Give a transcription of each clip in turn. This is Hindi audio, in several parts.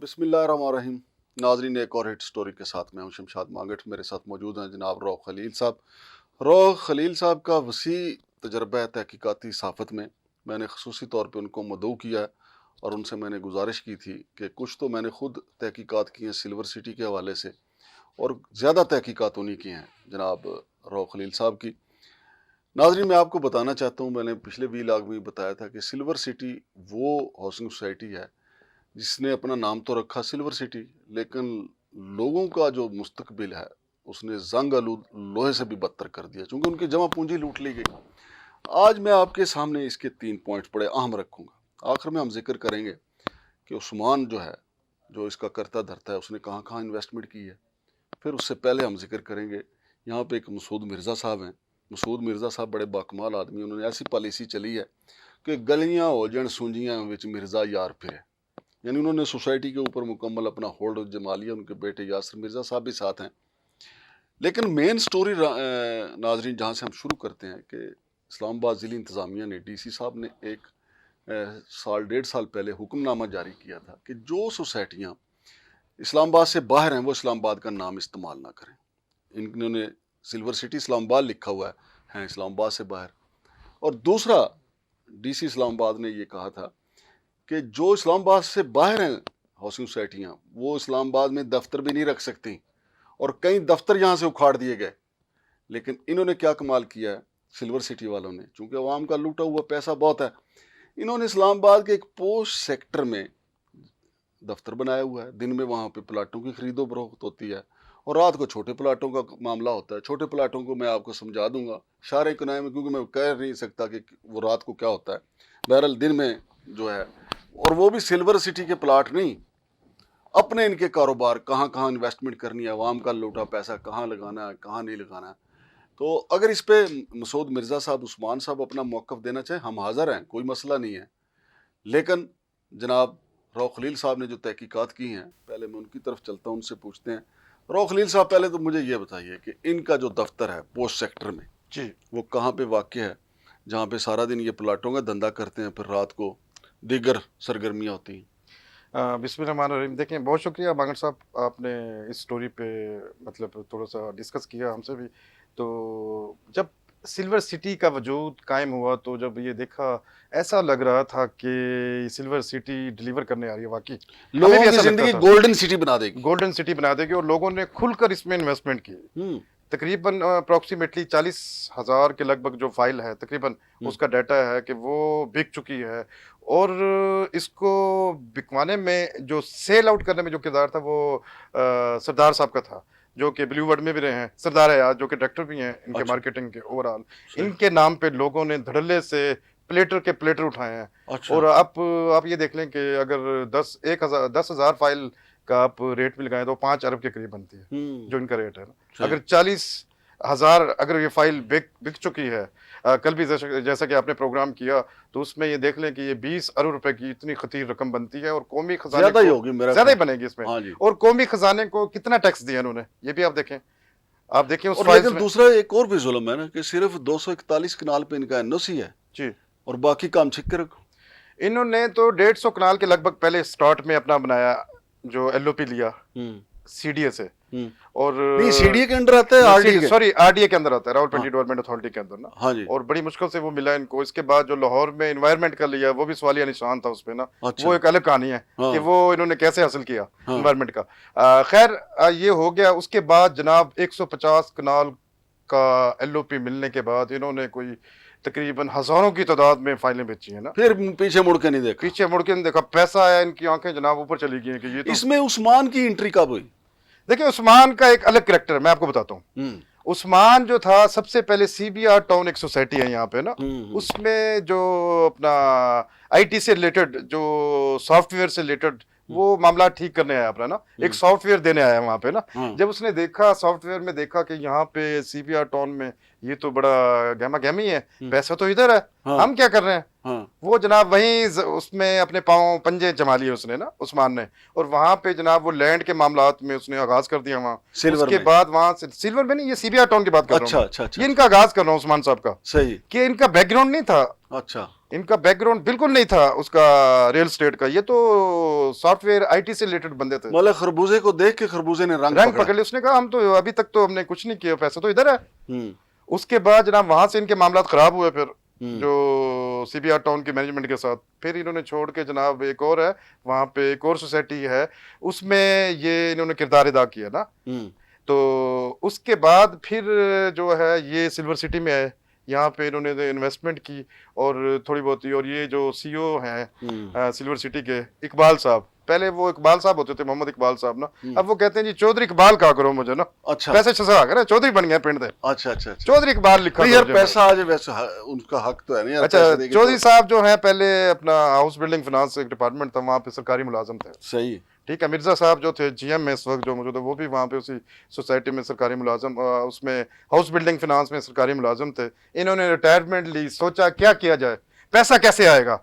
बिस्मिल्लाहिर्रहमानिर्रहीम। नाजरीन, एक और हिट स्टोरी के साथ मैं हूं शमशाद मांगट। मेरे साथ मौजूद हैं जनाब रौफ खलील साहब। रौफ खलील साहब का वसी तजर्बा है तहकीकाती सहाफ़त में। मैंने खसूसी तौर पर उनको मदऊ किया है और उनसे मैंने गुजारिश की थी कि कुछ तो मैंने ख़ुद तहकीकात की हैं सिल्वर सिटी के हवाले से, और ज़्यादा तहकीकात उन्हीं की हैं जनाब रौफ खलील साहब की। नाजरीन, मैं आपको बताना चाहता हूँ, मैंने पिछले व्लॉग में बताया था कि सिल्वर सिटी वो हाउसिंग सोसाइटी है जिसने अपना नाम तो रखा सिल्वर सिटी, लेकिन लोगों का जो मुस्तकबिल है उसने जंग आलूद लोहे से भी बदतर कर दिया, क्योंकि उनकी जमा पूंजी लूट ली गई। आज मैं आपके सामने इसके 3 पॉइंट्स बड़े अहम रखूँगा। आखिर में हम जिक्र करेंगे कि उस्मान जो है, जो इसका करता धरता है, उसने कहाँ कहाँ इन्वेस्टमेंट की है। फिर उससे पहले हम जिक्र करेंगे, यहाँ पे एक मसूद मिर्ज़ा साहब हैं। मसूद मिर्ज़ा साहब बड़े बाकमाल आदमी, उन्होंने ऐसी पॉलिसी चली है कि गलियाँ हो जन सूंजियाँ विच मिर्ज़ा यार फिरे, यानी उन्होंने सोसाइटी के ऊपर मुकम्मल अपना होल्ड जमा लिया। उनके बेटे यासिर मिर्ज़ा साहब भी साथ हैं। लेकिन मेन स्टोरी नाजरीन जहाँ से हम शुरू करते हैं कि इस्लामाबाद ज़िली इंतज़ामिया ने, डीसी साहब ने एक साल 1.5 साल पहले हुक्मनामा जारी किया था कि जो सोसाइटियाँ इस्लामाबाद से बाहर हैं वो इस्लामाबाद का नाम इस्तेमाल ना करें। इन्होंने सिल्वर सिटी इस्लामाबाद लिखा हुआ है इस्लामाबाद से बाहर। और दूसरा, डीसी इस्लामाबाद ने ये कहा था कि जो इस्लामाबाद से बाहर हैं हाउसिंग सोसाइटियाँ, वो इस्लामाबाद में दफ्तर भी नहीं रख सकती, और कई दफ्तर यहाँ से उखाड़ दिए गए। लेकिन इन्होंने क्या कमाल किया है सिल्वर सिटी वालों ने, चूँकि अवाम का लूटा हुआ पैसा बहुत है, इन्होंने इस्लामाबाद के एक पोश सेक्टर में दफ्तर बनाया हुआ है। दिन में वहाँ पे प्लाटों की खरीदो फरोख्त होती है, और रात को छोटे प्लाटों का मामला होता है। छोटे प्लाटों को मैं आपको समझा दूंगा शारे कनाए में, क्योंकि मैं कह नहीं सकता कि वो रात को क्या होता है। बहरहाल दिन में जो है, और वो भी सिल्वर सिटी के प्लाट नहीं, अपने इनके कारोबार, कहाँ कहाँ इन्वेस्टमेंट करनी है, अवाम का लूटा पैसा कहाँ लगाना है, कहाँ नहीं लगाना है। तो अगर इस पे मसूद मिर्ज़ा साहब, उस्मान साहब अपना मौक़िफ़ देना चाहे, हम हाज़िर हैं, कोई मसला नहीं है। लेकिन जनाब रौफ खलील साहब ने जो तहकीकात की हैं, पहले मैं उनकी तरफ चलता हूँ, उनसे पूछते हैं। रौफ खलील साहब, पहले तो मुझे ये बताइए कि इनका जो दफ्तर है पोस्ट सेक्टर में जी, वो कहाँ पे वाक़ है, जहाँ पे सारा दिन ये प्लाटों का धंधा करते हैं, फिर रात को दीगर सरगर्मियाँ होती हैं। बिस्मिल्लाहिर्रहमानिर्रहीम। देखें, बहुत शुक्रिया मांगट साहब, आपने इस स्टोरी पे मतलब थोड़ा सा डिस्कस किया हमसे भी। तो जब सिल्वर सिटी का वजूद कायम हुआ, तो जब ये देखा, ऐसा लग रहा था कि सिल्वर सिटी डिलीवर करने आ रही है। वाकई हमें लोगों भी की ऐसा लगता जिंदगी था, गोल्डन सिटी बना देगी। गोल्डन सिटी बना देगी, और लोगों ने खुलकर इसमें इन्वेस्टमेंट की। तकरीबन अप्रॉक्सीमेटली 40,000 के लगभग जो फाइल है, तकरीबन उसका डाटा है कि वो बिक चुकी है। और इसको बिकवाने में, जो सेल आउट करने में जो किरदार था, वो सरदार साहब का था, जो कि ब्लू वर्ल्ड में भी रहे हैं। सरदार है जो कि डायरेक्टर भी हैं इनके अच्छा। मार्केटिंग के ओवरऑल। इनके नाम पे लोगों ने धड़ल्ले से प्लेटर के प्लेटर उठाए हैं। अच्छा। और आप ये देख लें कि अगर 10,000 फाइल का आप रेट भी लगाएं तो 5 अरब के करीब बनती है, जो इनका रेट है ना। अगर 40,000 अगर ये फाइल बिक चुकी है, कल भी जैसा कि आपने प्रोग्राम किया, तो उसमें ये देख लें कि ये 20 अरब रुपए की इतनी खतीर रकम बनती है, और कौमी खजाने ज्यादा ही होगी, मेरा ज्यादा ही बनेगी इसमें। हाँ जी। और कौमी खजाने को कितना टैक्स दिया इन्होंने, ये भी आप देखें उस और फाइल्स लेकिन में। दूसरा एक और भी जुल्म है ना, कि सिर्फ 241 कनाल पे इनका एनओसी है जी, और बाकी काम छिक्के रखो। इन्होंने तो 150 कनाल के लगभग पहले स्टार्ट में अपना बनाया, जो एलओपी लिया सीडीए से। और नहीं, सीडीए के अंडर आता है, आरडीए के, सॉरी आरडीए के अंदर आता है, रावलपिंडी डेवलपमेंट अथॉरिटी के अंदर ना। हाँ जी। और बड़ी मुश्किल से वो मिला इनको। इसके बाद जो लाहौर में एनवायरनमेंट का लिया, वो भी सवालिया निशान था उसपे ना। अच्छा। वो एक अलग कहानी है कि वो इन्होंने कैसे हासिल किया एनवायरनमेंट का। खैर, ये हो गया। उसके बाद जनाब 150 कनाल का एलओपी मिलने के बाद इन्होंने कोई तकरीबन हजारों की तादाद में फाइलें बेची है ना। फिर पीछे मुड़ के नहीं देखा, पीछे मुड़ के नहीं देखा। पैसा आया, इनकी आंखें जनाब ऊपर चली गई कि ये तो। इसमें उस्मान की एंट्री कब हुई? देखिए, उस्मान का एक अलग कैरेक्टर है, मैं आपको बताता हूँ। उस्मान जो था, सबसे पहले सीबीआर टाउन एक सोसाइटी है यहाँ पे ना, उसमें जो अपना आईटी से रिलेटेड, जो सॉफ्टवेयर से रिलेटेड वो मामला ठीक करने आया अपना ना, एक सॉफ्टवेयर देने आया वहां पे ना। जब उसने देखा, सॉफ्टवेयर में देखा कि यहाँ पे सीबीआर टाउन में ये तो बड़ा गहमा गहमी है, पैसा तो इधर है, हम क्या कर रहे हैं। वो जनाब वहीं उसमें अपने पाँव पंजे जमा लिए उसने ना, उस्मान ने। और वहां पे जनाब वो लैंड के मामलात में उसने आगाज कर दिया वहाँ। उसके बाद वहां से सिल्वर में नहीं, ये सीबीआर टाउन की बात कर रहा हूँ। ये इनका आगाज कर रहा हूँ उस्मान साहब का। सही, कि इनका बैकग्राउंड नहीं था। अच्छा, इनका बैकग्राउंड बिल्कुल नहीं था उसका रियल स्टेट का, ये तो सॉफ्टवेयर आईटी से रिलेटेड बंदे थे। मतलब खरबूजे को देख के खरबूजे ने रंग पकड़ लिया, उसने कहा हम तो अभी तक तो हमने कुछ नहीं किया, पैसा तो इधर है। हम्म उसके बाद जनाब वहां से इनके मामला खराब हुए, फिर हम्म जो सीबीआर टाउन के मैनेजमेंट के साथ, फिर इन्होंने छोड़ के जनाब एक और है वहां पे, एक और सोसाइटी है, उसमें ये इन्होंने किरदार अदा किया ना। हम्म तो उसके बाद फिर जो है ये सिल्वर सिटी में आए, यहाँ पे इन्होंने इन्वेस्टमेंट की और थोड़ी बहुत ही। और ये जो सीईओ हैं सिल्वर सिटी के, इकबाल साहब, पहले वो इकबाल साहब होते थे, मोहम्मद इकबाल साहब ना, अब वो कहते हैं जी चौधरी इकबाल कहा करो मुझे ना, अच्छा पैसे छसा कर चौधरी बन गया पिंड दे, अच्छा अच्छा अच्छा चौधरी इकबाल लिखा नहीं यार, करो पैसा आज वैसे उनका हक तो है नहीं यार, अच्छा, पैसे देंगे चौधरी तो साहब जो हैं पहले अपना हाउस बिल्डिंग फाइनेंस एक डिपार्टमेंट था, वहाँ पे सरकारी मुलाजिम थे। सही। ठीक है, मिर्जा साहब जो थे जीएम में इस वक्त जो मौजूद है, वो भी वहाँ पे उसी सोसाइटी में सरकारी मुलाजिम, उसमें हाउस बिल्डिंग फाइनेंस में सरकारी मुलाजिम थे। इन्होंने रिटायरमेंट ली, सोचा क्या किया जाए, पैसा कैसे आएगा,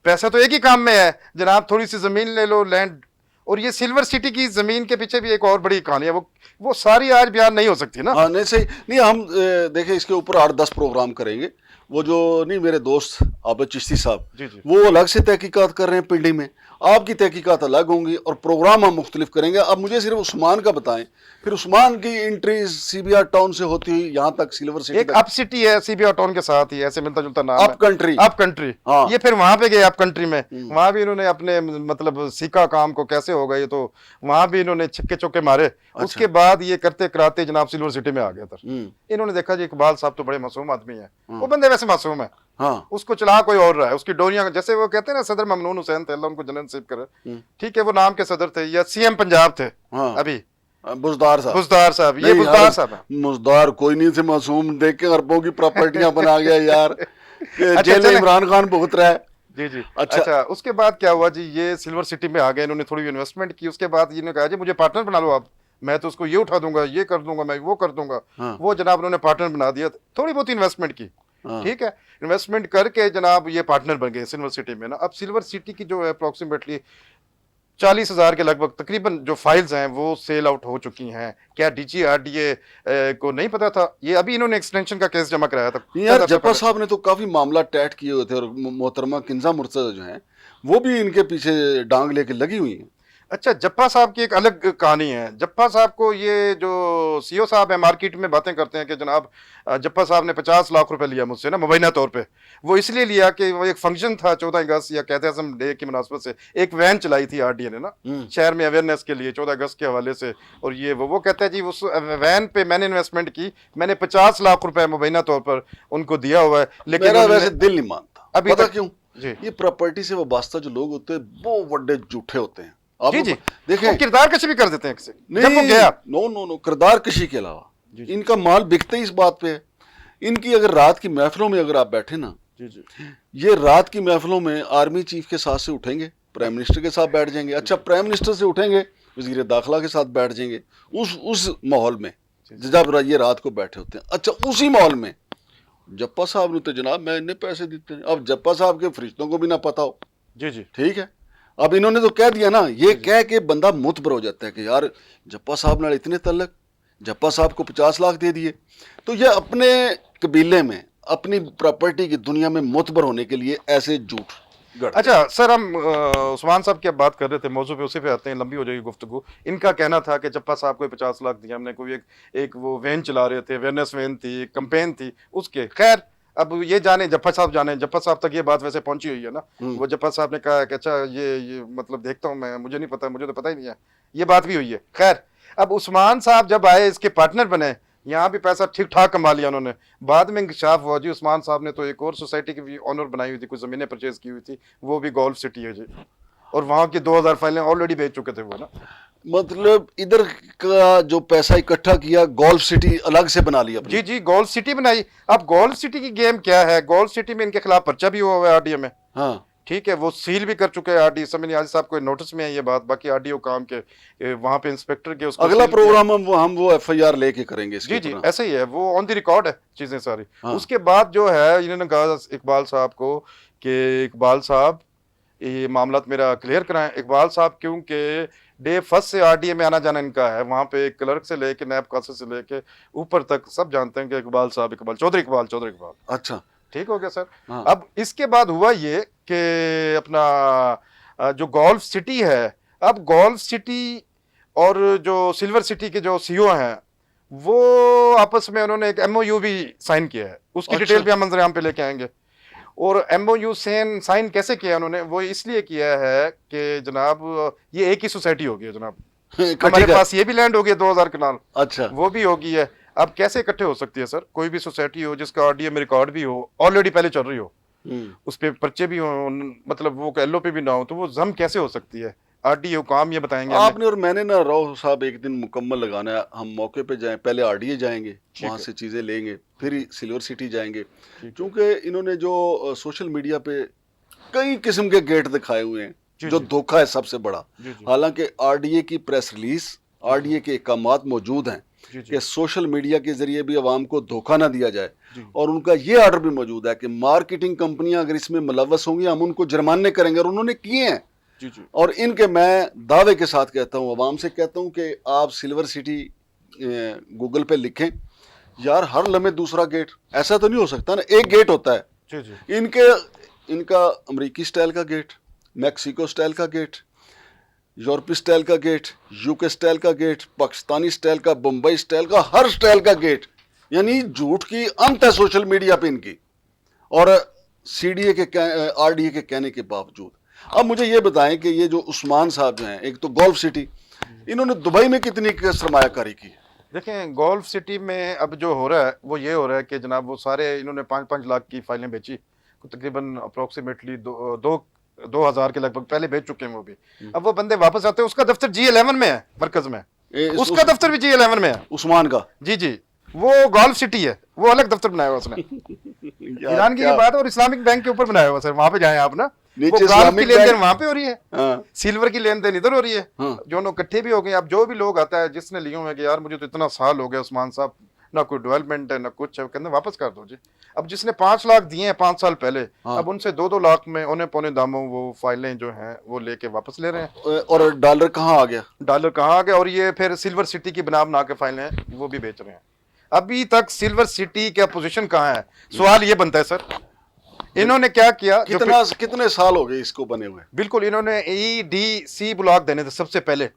पैसा तो एक ही काम में है जनाब, थोड़ी सी जमीन ले लो, लैंड। और ये सिल्वर सिटी की जमीन के पीछे भी एक और बड़ी कहानी है, वो सारी आज बयान नहीं हो सकती ना। हाँ नहीं सही नहीं, हम देखें इसके ऊपर 8-10 प्रोग्राम करेंगे। वो जो नहीं मेरे दोस्त आबिद चिश्ती साहब, जी जी वो अलग से तहकीकात कर रहे हैं पिंडी में, आपकी तहकीकात अलग होंगी और प्रोग्राम हम मुख्तलिफ करेंगे। अब मुझे सिर्फ उस्मान का बताएं, फिर उस्मान की एंट्री सीबीआर टाउन से होती हुई यहाँ तक सिल्वर सिटी एक अप सिटी है सीबीआर टाउन के साथ ही, ऐसे मिलता जुलता नाम अप कंट्री, अप कंट्री। हाँ। ये फिर वहां पे गए अप कंट्री में, वहां भी इन्होंने अपने मतलब सीखा काम को कैसे होगा ये, तो वहां भी इन्होंने छिक्के चौके मारे। अच्छा। उसके बाद ये करते कराते जनाब सिल्वर सिटी में आ गया था। इन्होंने देखा जी इकबाल साहब तो बड़े मासूम आदमी है, वो बंदे वैसे मासूम है, हाँ उसको चला कोई और रहा है, उसकी डोरियां, जैसे वो कहते हैं ना सदर ममनून हुसैन थे, अल्लाह उनको जन्नत नसीब करे, ठीक है, वो नाम के सदर थे, या सीएम पंजाब थे हाँ अभी, बुजदार साहब, बुजदार साहब, ये नहीं बुजदार यार, साहब है। मुजदार कोई नहीं थे, मासूम देख के अरबों की प्रॉपर्टियां बना गया यार, अच्छा, जेल में चले। इमरान खान भुगत रहा है। जी जी अच्छा। अच्छा, उसके बाद क्या हुआ जी, ये सिल्वर सिटी में आ गए, इन्होंने थोड़ी इन्वेस्टमेंट की, उसके बाद इन्होंने कहा जी मुझे पार्टनर बना लो आप, मैं तो उसको ये उठा दूंगा, ये कर दूंगा, मैं वो कर दूंगा। हाँ। वो जनाब उन्होंने पार्टनर बना दिया, थोड़ी बहुत इन्वेस्टमेंट की, हाँ। ठीक है, इन्वेस्टमेंट करके जनाब ये पार्टनर बन गए सिल्वर सिटी में ना। अब सिल्वर सिटी की जो है अप्रोक्सीमेटली 40,000 के लगभग तकरीबन जो फाइल्स हैं वो सेल आउट हो चुकी हैं। क्या डीजीआरडीए को नहीं पता था? ये अभी इन्होंने एक्सटेंशन का केस जमा कराया था यार जप्पा साहब ने तो काफी मामला टैट किए हुए थे, और मोहतरमा किंजा मुर्तजा जो हैं वो भी इनके पीछे डांग लेके लगी हुई हैं। अच्छा, जप्पा साहब की एक अलग कहानी है। जप्पा साहब को ये जो सीईओ साहब है मार्केट में बातें करते हैं कि जनाब जप्पा साहब ने 50 लाख रुपए लिया मुझसे ना मुबैना तौर पे। वो इसलिए लिया कि वो एक फंक्शन था 14 अगस्त या कहते आज़म डे की मुनासबत से, एक वैन चलाई थी आरडीए ने ना शहर में अवेयरनेस के लिए 14 अगस्त के हवाले से। और ये वो कहते हैं जी उस वैन पे मैंने इन्वेस्टमेंट की, मैंने 50 लाख रुपए मुबैना तौर पर उनको दिया हुआ है। लेकिन मेरा वैसे दिल नहीं मानता, अभी पता तक क्यों? जी ये प्रॉपर्टी से वाबस्ता जो लोग होते हैं वो बड़े झूठे होते हैं। आप जी जी देखें, वो किरदार कशी भी कर देते हैं किसी, नहीं, जब वो गया नो नो नो, किरदार कशी के अलावा इनका माल बिकते ही इस बात पे है। इनकी अगर रात की महफिलों में अगर आप बैठे ना, जी जी ये रात की महफिलों में आर्मी चीफ के साथ से उठेंगे, प्राइम मिनिस्टर के साथ बैठ जाएंगे, अच्छा प्राइम मिनिस्टर से उठेंगे वजीर दाखिला के साथ बैठ जाएंगे, उस माहौल में जब ये रात को बैठे होते हैं। अच्छा, उसी माहौल में जप्पा साहब ने तो जनाब मैं इन्हें पैसे देते हैं। अब जप्पा साहब के फरिश्तों को भी ना पता हो, जी जी ठीक है, अब इन्होंने तो कह दिया ना, ये कह के बंदा मुतबर हो जाता है कि यार जप्पा साहब ने इतने तलक, जप्पा साहब को 50 लाख दे दिए। तो ये अपने कबीले में अपनी प्रॉपर्टी की दुनिया में मुतबर होने के लिए ऐसे झूठ गढ़ते। अच्छा सर, हम उस्मान साहब की अब बात कर रहे थे, मौजू पे उसी पे आते हैं, लंबी हो जाएगी गुफ्तगू। इनका कहना था कि जप्पा साहब को 50 लाख दिया हमने, कोई एक वो वैन चला रहे थे, अवेयरनेस वैन थी, कंपेन थी उसके। खैर अब ये जाने, जप्पा साहब जाने, जप्पा साहब तक ये बात वैसे पहुंची हुई है ना। वो जप्पा साहब ने कहा कि अच्छा ये मतलब देखता हूँ मैं, मुझे नहीं पता, मुझे तो पता ही नहीं है, ये बात भी हुई है। खैर अब उस्मान साहब जब आए, इसके पार्टनर बने, यहाँ भी पैसा ठीक ठाक कमा लिया उन्होंने। बाद में इंकशाफ हुआ जी उस्मान साहब ने तो एक और सोसाइटी की भी ऑनर बनाई हुई थी, कुछ ज़मीनें परचेज की हुई थी, वो भी गोल्फ सिटी है जी, और वहाँ की 2000 फाइलें ऑलरेडी बेच चुके थे वो ना। मतलब इधर का जो पैसा इकट्ठा किया, गोल्फ सिटी अलग से बना लिया अपनी। जी जी, गोल्फ सिटी बनाई। अब गोल्फ सिटी की गेम क्या है, गोल्फ सिटी में इनके खिलाफ पर्चा भी हुआ हुआ है आरडीए में, हाँ ठीक है, वो सील भी कर चुके हैं आरडीए। समझ नहीं, आज साहब को नोटिस में है ये बात, बाकी आरडीओ काम के वहाँ पे इंस्पेक्टर के उसको अगला सील प्रोग्राम हम वो एफआईआर लेके करेंगे इसके जी जी ऊपर। ऐसे ही है, वो ऑन द रिकॉर्ड है चीजें सारी। हाँ। उसके बाद जो है इन्होंने कहा इकबाल साहब को कि इकबाल साहब ये मामला मेरा क्लियर कराएं। इकबाल साहब क्योंकि डे फर्स्ट से आरडीए में आना जाना इनका है, वहाँ पे क्लर्क से लेके नैब कासे से लेके ऊपर तक सब जानते हैं कि इकबाल साहब, इकबाल चौधरी, इकबाल चौधरी, इकबाल। अच्छा, ठीक हो गया सर। हाँ। अब इसके बाद हुआ ये कि अपना जो गोल्फ सिटी है, अब गोल्फ सिटी और जो सिल्वर सिटी के जो सीईओ हैं वो आपस में उन्होंने एक एमओयू भी साइन किया है, उसकी अच्छा। डिटेल भी हम मंजर आम पे लेके आएंगे। और एमओयू साइन कैसे किया उन्होंने, वो इसलिए किया है कि जनाब ये एक ही सोसाइटी होगी है जनाब, हमारे पास ये भी लैंड हो गया 2000 कनाल, अच्छा, वो भी होगी है। अब कैसे इकट्ठे हो सकती है सर, कोई भी सोसाइटी हो जिसका आरडीए में रिकॉर्ड भी हो, ऑलरेडी पहले चल रही हो, उस पे पर्चे भी हो, मतलब वो एलओ पे भी ना हो, तो वो जम कैसे हो सकती है? आरडीए हुकाम ये बताएंगे आपने और मैंने ना राव साहब एक दिन मुकम्मल लगाना है, हम मौके पे जाएं, पहले आरडीए जाएंगे, वहाँ से चीज़ें लेंगे, फिर सिल्वर सिटी जाएंगे, क्योंकि इन्होंने जो सोशल मीडिया पे कई किस्म के गेट दिखाए हुए हैं, जो धोखा है सबसे बड़ा। हालांकि आरडीए की प्रेस रिलीज, आरडीए के अहकामात मौजूद हैं कि सोशल मीडिया के जरिए भी आवाम को धोखा ना दिया जाए, और उनका ये ऑर्डर भी मौजूद है कि मार्केटिंग कंपनियां अगर इसमें मुलव्वस होंगी हम उनको जुर्माने करेंगे, और उन्होंने किए हैं। और इनके मैं दावे के साथ कहता हूँ, आवाम से कहता हूँ कि आप सिल्वर सिटी गूगल पे लिखें यार, हर लम्हे दूसरा गेट, ऐसा तो नहीं हो सकता ना, एक गेट होता है। इनका अमेरिकी स्टाइल का गेट, मैक्सिको स्टाइल का गेट, यूरोपीय स्टाइल का गेट, यूके स्टाइल का गेट, पाकिस्तानी स्टाइल का, बम्बई स्टाइल का, हर स्टाइल का गेट, यानी झूठ की अंत है सोशल मीडिया पे इनकी, और सीडीए के आरडीए के कहने के बावजूद। अब मुझे ये बताएं कि ये जो उस्मान साहब जो हैं, एक तो गोल्फ सिटी, इन्होंने दुबई में कितनी सरमायाकारी की? देखें गोल्फ सिटी में अब जो हो रहा है वो ये हो रहा है कि जनाब वो सारे इन्होंने 5-5 लाख की फाइलें बेची, तकरीबन अप्रोक्सीमेटली 2000 के लगभग पहले बेच चुके हैं वो भी। अब वो बंदे वापस आते हैं, उसका दफ्तर G11 में है, मरकज में, उसका दफ्तर भी G11 में है, उस्मान का। जी वो गोल्फ सिटी है, वो अलग दफ्तर बनाया हुआ उसने। ईरान की बात है, और इस्लामिक बैंक के ऊपर बनाया हुआ सर, वहां पे जाए आप ना, वो गोल्फ की लेन देन वहां पे हो रही है, सिल्वर की लेन देन इधर हो रही है, जो लोग इकट्ठे भी हो गए। अब जो भी लोग आता है जिसने लिए हुए कि यार मुझे तो इतना साल हो गया उस्मान साहब, ना कोई डेवलपमेंट है ना कुछ है, कहते वापस कर दो जी। अब जिसने 5 लाख दिए हैं 5 साल पहले, अब उनसे 2-2 लाख में औने पौने दामों वो फाइलें जो हैं वो लेके वापस ले रहे हैं। और डॉलर कहाँ आ गया? डॉलर कहाँ आ गया? और ये फिर सिल्वर सिटी की बनाम ना के फाइलें हैं वो भी बेच रहे हैं। अभी तक सिल्वर सिटी का पोजीशन कहाँ है? सवाल ये बनता है सर, इन्होंने क्या किया? कितने साल हो गए इसको बने हुए? बिल्कुल, इन्होंने EDC ब्लॉक देने थे सबसे पहले,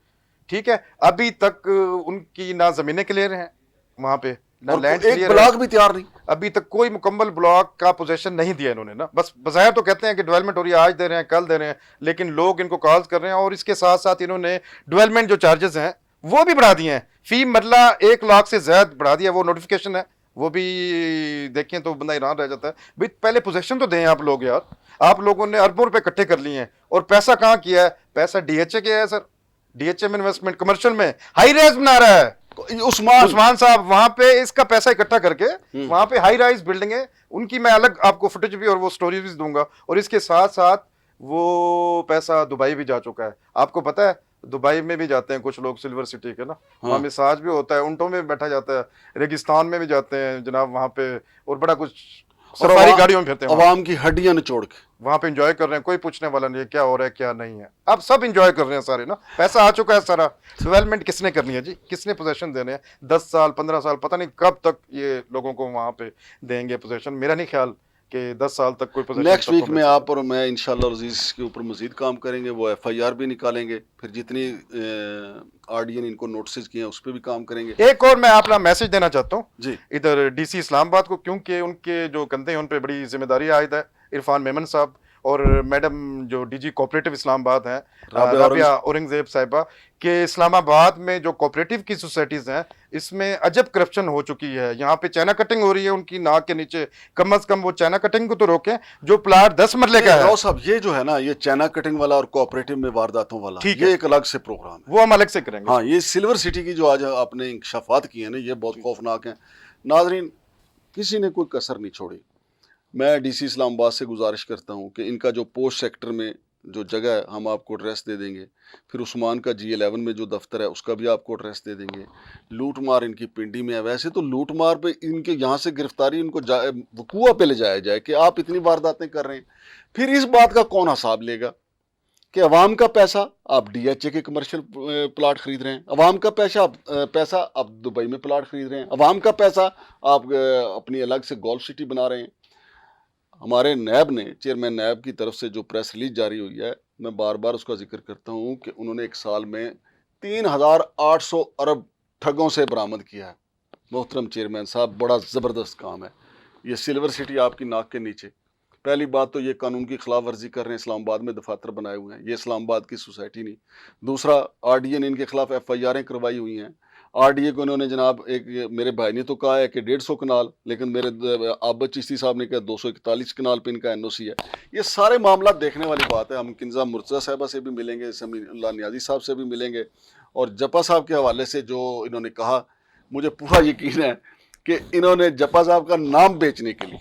ठीक है, अभी तक उनकी ना जमीनें क्लियर हैं वहां पे, ना लैंड एक ब्लॉक भी तैयार नहीं, अभी तक कोई मुकम्मल ब्लॉक का पोजीशन नहीं दिया इन्होंने ना। बस बजाय तो कहते हैं कि डेवलपमेंट हो रही है, आज दे रहे हैं कल दे रहे हैं, लेकिन लोग इनको कॉल्स कर रहे हैं, और इसके साथ साथ इन्होंने डेवलपमेंट जो चार्जेस हैं वो भी बढ़ा दिए हैं, फी मरला 1 लाख से ज्यादा बढ़ा दिया। वो नोटिफिकेशन है, वो भी देखें तो बंदा हैरान रह जाता है, भाई पहले पोजीशन तो दें आप लोग यार, आप लोगों ने अरबों रुपए इकट्ठे कर लिए हैं, और पैसा कहाँ किया है? पैसा DHA के है सर, DHA में इन्वेस्टमेंट, कमर्शियल में हाई राइज बना रहा है उस्मान साहब, वहां पे इसका पैसा इकट्ठा करके वहां पे हाई राइज बिल्डिंग है उनकी, मैं अलग आपको फुटेज भी और वो स्टोरीज भी दूंगा। और इसके साथ साथ वो पैसा दुबई भी जा चुका है, आपको पता है दुबई में भी जाते हैं कुछ लोग सिल्वर सिटी के ना, वहाँ मिसाज भी होता है, ऊंटों में बैठा जाता है, रेगिस्तान में भी जाते हैं जनाब वहाँ पे, और बड़ा कुछ सफारी गाड़ियों में फिरते हैं, अवाम की हड्डियां निचोड़ के वहाँ पे एंजॉय कर रहे हैं, कोई पूछने वाला नहीं है क्या हो रहा है क्या नहीं है। अब सब एंजॉय कर रहे हैं सारे ना, पैसा आ चुका है सारा, डेवलपमेंट किसने करनी है जी, किसने पोजीशन देने हैं? 10 साल 15 साल पता नहीं कब तक ये लोगों को वहाँ पे देंगे पोजीशन, मेरा नहीं ख्याल कि 10 साल तक कोई पोजीशन। नेक्स्ट वीक में आप और मैं इंशाल्लाह अजीज के ऊपर मजीद काम करेंगे, वो FIR भी निकालेंगे, फिर जितनी आरडीए ने इनको नोटिस किए हैं उस पर भी काम करेंगे। एक और मैं अपना मैसेज देना चाहता हूँ जी, इधर DC इस्लामाबाद को, क्योंकि उनके जो कंधे हैं उन पर बड़ी जिम्मेदारी आयद है, इरफान मेमन साहब और मैडम जो DG कोऑपरेटिव इस्लामाबाद हैं राबिया औरंगजेब साहिबा, के इस्लामाबाद में जो कोऑपरेटिव की सोसाइटीज हैं इसमें अजब करप्शन हो चुकी है, यहाँ पे चाइना कटिंग हो रही है उनकी नाक के नीचे, कम से कम वो चाइना कटिंग को तो रोकें। जो प्लाट 10 मरले का है साहब, ये जो है ना, ये चाइना कटिंग वाला और कोऑपरेटिव में वारदातों वाला, ठीक ये है, एक अलग से प्रोग्राम है, वो हम अलग से करेंगे। हाँ, ये सिल्वर सिटी की जो आज आपने इंकशाफात की है ना, ये बहुत खौफनाक है। नाजरीन, किसी ने कोई कसर नहीं छोड़ी। मैं DC इस्लामाबाद से गुजारिश करता हूँ कि इनका जो पोस्ट सेक्टर में जो जगह है हम आपको एड्रेस दे देंगे, फिर उस्मान का G11 में जो दफ्तर है उसका भी आपको एड्रेस दे देंगे। लूट मार इनकी पिंडी में है, वैसे तो लूट मार पे इनके यहाँ से गिरफ्तारी इनको वकूआ पे ले जाया जाए कि आप इतनी वारदातें कर रहे हैं, फिर इस बात का कौन हिसाब लेगा कि अवाम का पैसा आप DHA के कमर्शियल प्लाट खरीद रहे हैं, अवाम का पैसा आप दुबई में प्लाट खरीद रहे हैं, अवाम का पैसा आप अपनी अलग से गोल्फ सिटी बना रहे हैं। हमारे नैब ने, चेयरमैन नैब की तरफ से जो प्रेस रिलीज जारी हुई है, मैं बार बार उसका जिक्र करता हूँ कि उन्होंने एक साल में 3,800 अरब ठगों से बरामद किया है। मोहतरम चेयरमैन साहब, बड़ा ज़बरदस्त काम है। ये सिल्वर सिटी आपकी नाक के नीचे। पहली बात तो ये कानून की खिलाफ वर्जी कर रहे हैं, इस्लामाबाद में दफातर बनाए हुए हैं, ये इस्लामाबाद की सोसाइटी नहीं। दूसरा, RDA ने इनके खिलाफ FIR करवाई हुई हैं। RDA को इन्होंने जनाब, एक मेरे भाई ने तो कहा है कि 150 कनाल, लेकिन मेरे आबद चिश्ती साहब ने कहा 241 कनाल पे इनका NOC है। ये सारे मामला देखने वाली बात है। हम किन्जा मुर्तज़ा साहबा से भी मिलेंगे, समीउल्लाह नियाज़ी साहब से भी मिलेंगे, और जपा साहब के हवाले से जो इन्होंने कहा, मुझे पूरा यकीन है कि इन्होंने जपा साहब का नाम बेचने के लिए,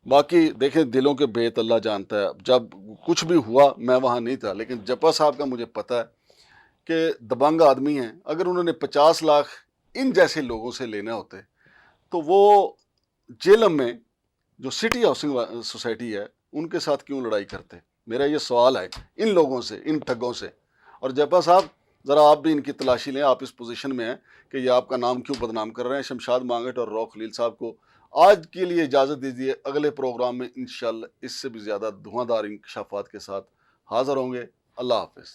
बाकी देखें दिलों के भेद अल्लाह जानता है। जब कुछ भी हुआ मैं वहाँ नहीं था, लेकिन जपा साहब का मुझे पता है कि दबंग आदमी हैं। अगर उन्होंने 50 लाख इन जैसे लोगों से लेने होते तो वो जेलम में जो सिटी हाउसिंग सोसाइटी है उनके साथ क्यों लड़ाई करते। मेरा ये सवाल है इन लोगों से, इन ठगों से। और जपा साहब, ज़रा आप भी इनकी तलाशी लें। आप इस पोजीशन में हैं कि ये आपका नाम क्यों बदनाम कर रहे हैं। शमशाद मांगट और रऊफ खलील साहब को आज के लिए इजाज़त दीजिए। अगले प्रोग्राम में इंशाअल्लाह इससे भी ज़्यादा धुआंधार इंकशाफात के साथ हाज़िर होंगे। अल्लाह हाफ़िज़।